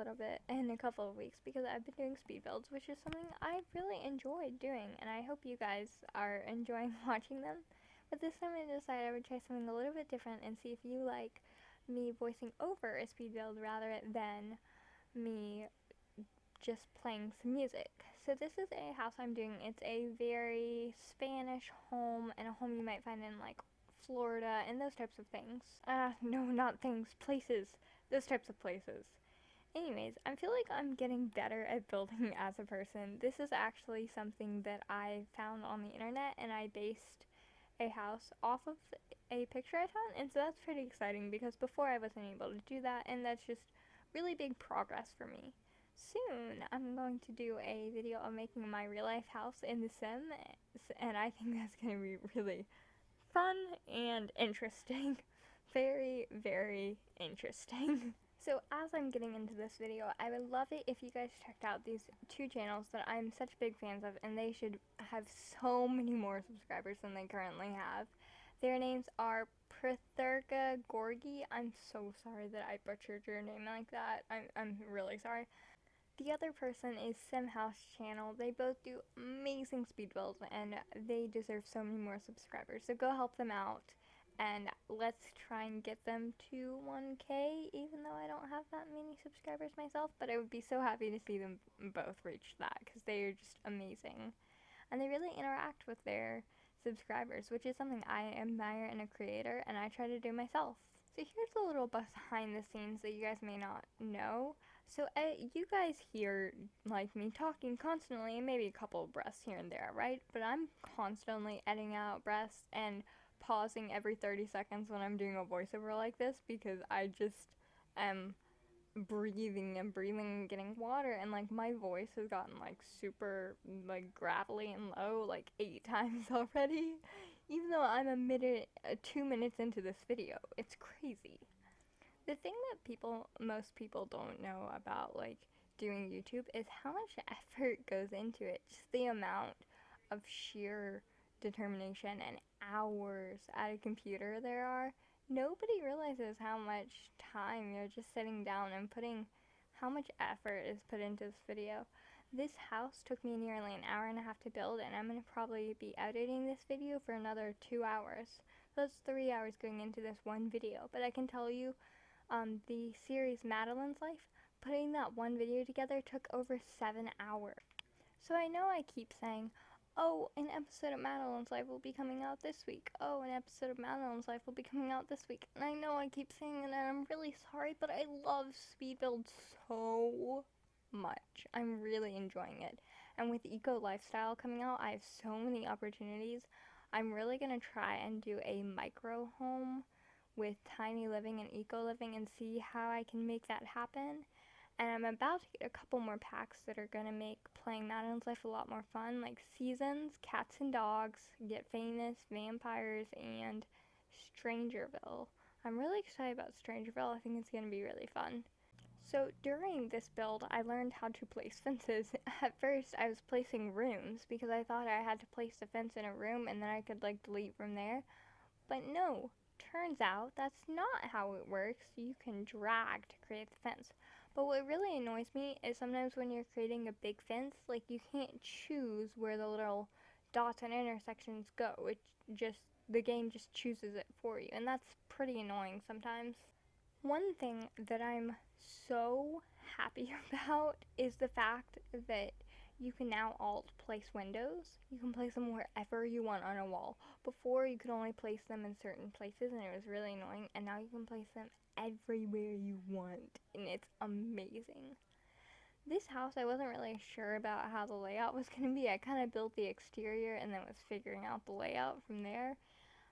little bit in a couple of weeks because I've been doing speed builds, which is something I really enjoyed doing, and I hope you guys are enjoying watching them. But this time I decided I would try something a little bit different and see if you like me voicing over a speed build rather than me just playing some music. So this is a house I'm doing. It's a very Spanish home, and a home you might find in like Florida and those types of things. No, not things, places. Those types of places. Anyways, I feel like I'm getting better at building as a person. This is actually something that I found on the internet, and I based a house off of a picture I found, and so that's pretty exciting because before I wasn't able to do that, and that's just really big progress for me. Soon, I'm going to do a video of making my real life house in The Sims, and I think that's going to be really fun and interesting. Very, very interesting. So as I'm getting into this video, I would love it if you guys checked out these two channels that I'm such big fans of, and they should have so many more subscribers than they currently have. Their names are Prithurka Gorgi. I'm so sorry that I butchered your name like that. I'm really sorry. The other person is Sim4's channel. They both do amazing speed builds, and they deserve so many more subscribers. So go help them out, and let's try and get them to 1K, even though I don't have that many subscribers myself. But I would be so happy to see them both reach that, because they are just amazing. And they really interact with their subscribers, which is something I admire in a creator, and I try to do myself. So here's a little behind the scenes that you guys may not know. So you guys hear like me talking constantly, and maybe a couple of breaths here and there, right? But I'm constantly editing out breaths and pausing every 30 seconds when I'm doing a voiceover like this because I just am breathing and breathing and getting water, and like my voice has gotten like super like gravelly and low like 8 times already, even though I'm a minute 2 minutes into this video. It's crazy. The thing that most people don't know about like doing YouTube is how much effort goes into it. Just the amount of sheer determination and hours at a computer there are. Nobody realizes how much time you're just sitting down and putting, how much effort is put into this video. This house took me nearly an hour and a half to build, and I'm going to probably be editing this video for another 2 hours. So that's 3 hours going into this one video. But I can tell you, the series Madeline's Life, putting that one video together took over 7 hours. So I know I keep saying, oh, an episode of Madeline's Life will be coming out this week. Oh, an episode of Madeline's Life will be coming out this week. And I know I keep saying it, and I'm really sorry, but I love speed builds so much. I'm really enjoying it. And with Eco Lifestyle coming out, I have so many opportunities. I'm really going to try and do a micro home with tiny living and eco living and see how I can make that happen. And I'm about to get a couple more packs that are going to make playing Madeline's Life a lot more fun, like Seasons, Cats and Dogs, Get Famous, Vampires, and Strangerville. I'm really excited about Strangerville. I think it's going to be really fun. So during this build, I learned how to place fences. At first, I was placing rooms because I thought I had to place the fence in a room and then I could like delete from there. But no, turns out that's not how it works. You can drag to create the fence. But what really annoys me is sometimes when you're creating a big fence, like you can't choose where the little dots and intersections go. The game just chooses it for you, and that's pretty annoying sometimes. One thing that I'm so happy about is the fact that you can now alt place windows. You can place them wherever you want on a wall. Before, you could only place them in certain places, and it was really annoying, and now you can place them everywhere you want, and it's amazing. This house, I wasn't really sure about how the layout was going to be. I kind of built the exterior and then was figuring out the layout from there,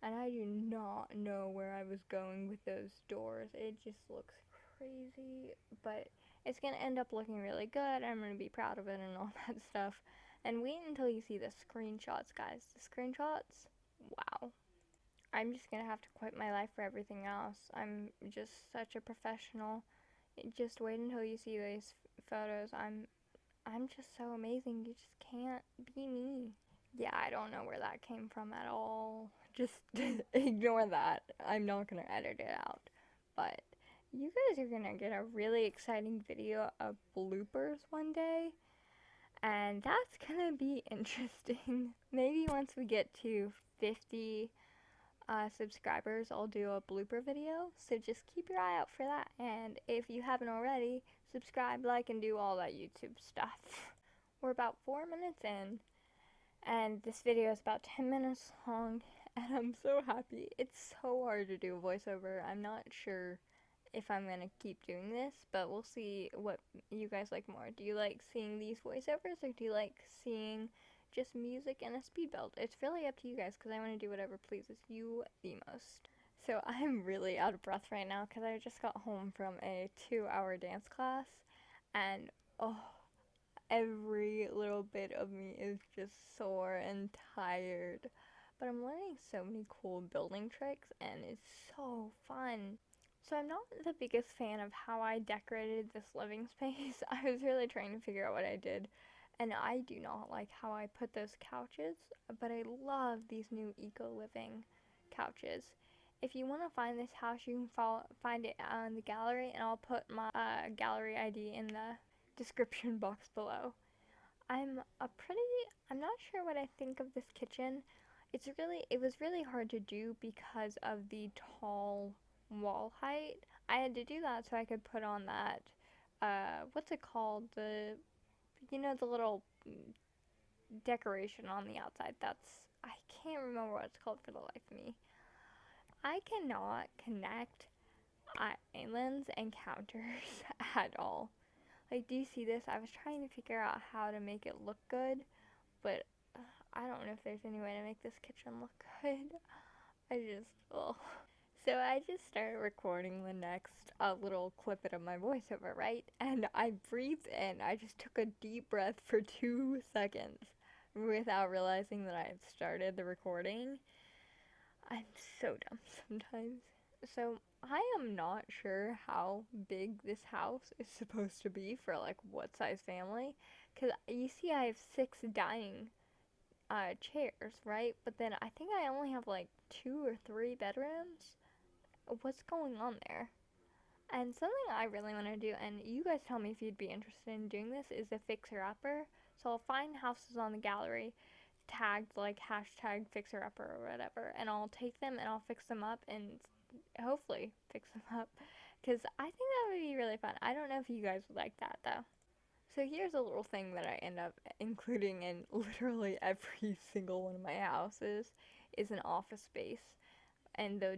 and I do not know where I was going with those doors. It just looks crazy, but it's going to end up looking really good. I'm going to be proud of it and all that stuff. And wait until you see the screenshots, guys. The screenshots, wow. I'm just going to have to quit my life for everything else. I'm just such a professional. Just wait until you see these photos. I'm just so amazing. You just can't be me. Yeah, I don't know where that came from at all. Just ignore that. I'm not going to edit it out. But you guys are gonna get a really exciting video of bloopers one day, and that's gonna be interesting. Maybe once we get to 50 subscribers, I'll do a blooper video, so just keep your eye out for that. And if you haven't already, subscribe, like, and do all that YouTube stuff. We're about 4 minutes in, and this video is about 10 minutes long, and I'm so happy. It's so hard to do a voiceover. I'm not sure if I'm gonna keep doing this, but we'll see what you guys like more. Do you like seeing these voiceovers, or do you like seeing just music and a speed build? It's really up to you guys, because I want to do whatever pleases you the most. So I'm really out of breath right now because I just got home from a 2-hour dance class, and oh, every little bit of me is just sore and tired. But I'm learning so many cool building tricks, and it's so fun. So I'm not the biggest fan of how I decorated this living space. I was really trying to figure out what I did, and I do not like how I put those couches, but I love these new eco-living couches. If you want to find this house, you can find it on the gallery, and I'll put my gallery ID in the description box below. I'm I'm not sure what I think of this kitchen. It was really hard to do because of the tall wall height. I had to do that so I could put on that, what's it called? The little decoration on the outside. I can't remember what it's called for the life of me. I cannot connect islands and counters at all. Like, do you see this? I was trying to figure out how to make it look good, but I don't know if there's any way to make this kitchen look good. Ugh. So I just started recording the next little clip of my voiceover, right? And I breathed in. I just took a deep breath for 2 seconds without realizing that I had started the recording. I'm so dumb sometimes. So I am not sure how big this house is supposed to be for like what size family. Because you see I have 6 dining chairs, right? But then I think I only have like 2 or 3 bedrooms. What's going on there? And something I really want to do, and you guys tell me if you'd be interested in doing this, is a fixer-upper. So I'll find houses on the gallery tagged like hashtag fixer-upper or whatever, and I'll take them and I'll fix them up and hopefully fix them up, because I think that would be really fun. I don't know if you guys would like that though. So here's a little thing that I end up including in literally every single one of my houses is an office space. And the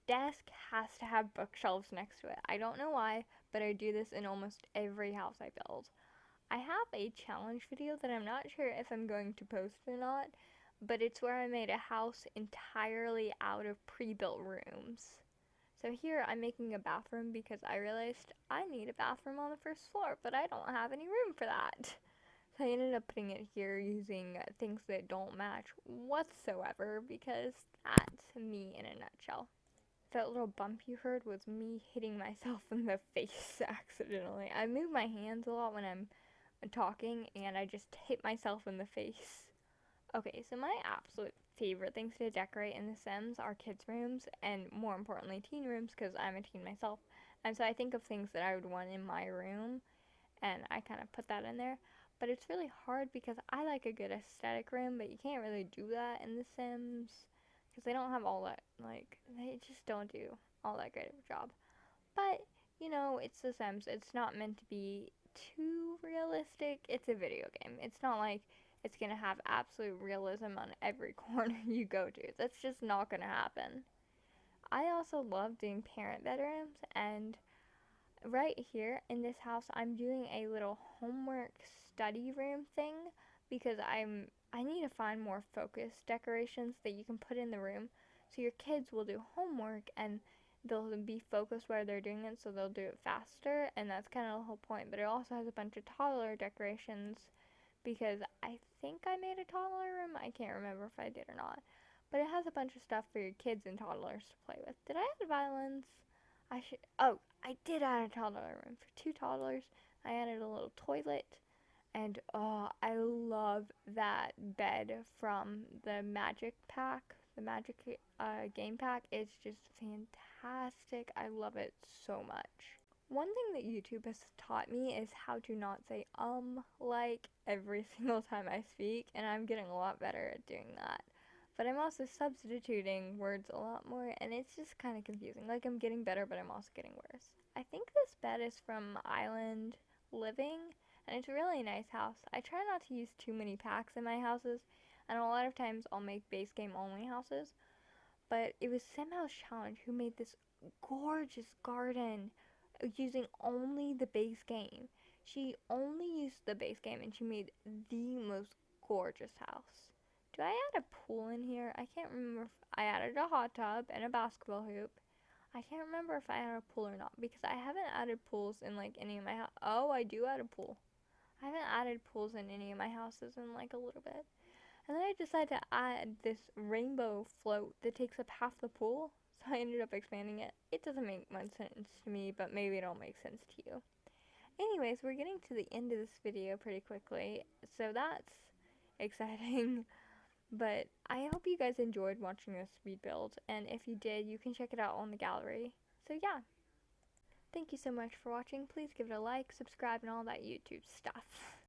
desk has to have bookshelves next to it. I don't know why, but I do this in almost every house I build. I have a challenge video that I'm not sure if I'm going to post or not, but it's where I made a house entirely out of pre-built rooms. So here I'm making a bathroom because I realized I need a bathroom on the first floor, but I don't have any room for that. So I ended up putting it here using things that don't match whatsoever, because that's me in a nutshell. That little bump you heard was me hitting myself in the face accidentally. I move my hands a lot when I'm talking, and I just hit myself in the face. Okay, so my absolute favorite things to decorate in The Sims are kids' rooms, and more importantly, teen rooms, because I'm a teen myself. And so I think of things that I would want in my room, and I kind of put that in there. But it's really hard because I like a good aesthetic room, but you can't really do that in The Sims, because they don't have all that, like, they just don't do all that great of a job. But, it's The Sims. It's not meant to be too realistic. It's a video game. It's not like it's going to have absolute realism on every corner you go to. That's just not going to happen. I also love doing parent bedrooms, and right here in this house I'm doing a little homework study room thing, because I need to find more focused decorations that you can put in the room so your kids will do homework and they'll be focused while they're doing it, so they'll do it faster, and that's kind of the whole point. But it also has a bunch of toddler decorations, because I think I made a toddler room. I can't remember if I did or not. But it has a bunch of stuff for your kids and toddlers to play with. Did I add violins? I did add a toddler room for 2 toddlers. I added a little toilet, And oh, I love that bed from the Magic pack, the Magic game pack. It's just fantastic. I love it so much. One thing that YouTube has taught me is how to not say like every single time I speak, and I'm getting a lot better at doing that. But I'm also substituting words a lot more, and it's just kind of confusing. Like, I'm getting better, but I'm also getting worse. I think this bed is from Island Living, and it's a really nice house. I try not to use too many packs in my houses, and a lot of times I'll make base game only houses. But it was Sim4 Challenge who made this gorgeous garden using only the base game. She only used the base game and she made the most gorgeous house. Do I add a pool in here? I can't remember if I added a hot tub and a basketball hoop. I can't remember if I added a pool or not because I haven't added pools in like any of my Oh, I do add a pool. I haven't added pools in any of my houses in like a little bit. And then I decided to add this rainbow float that takes up half the pool. So I ended up expanding it. It doesn't make much sense to me, but maybe it'll make sense to you. Anyways, we're getting to the end of this video pretty quickly, so that's exciting. But I hope you guys enjoyed watching this speed build, and if you did, you can check it out on the gallery. So yeah, thank you so much for watching. Please give it a like, subscribe, and all that YouTube stuff.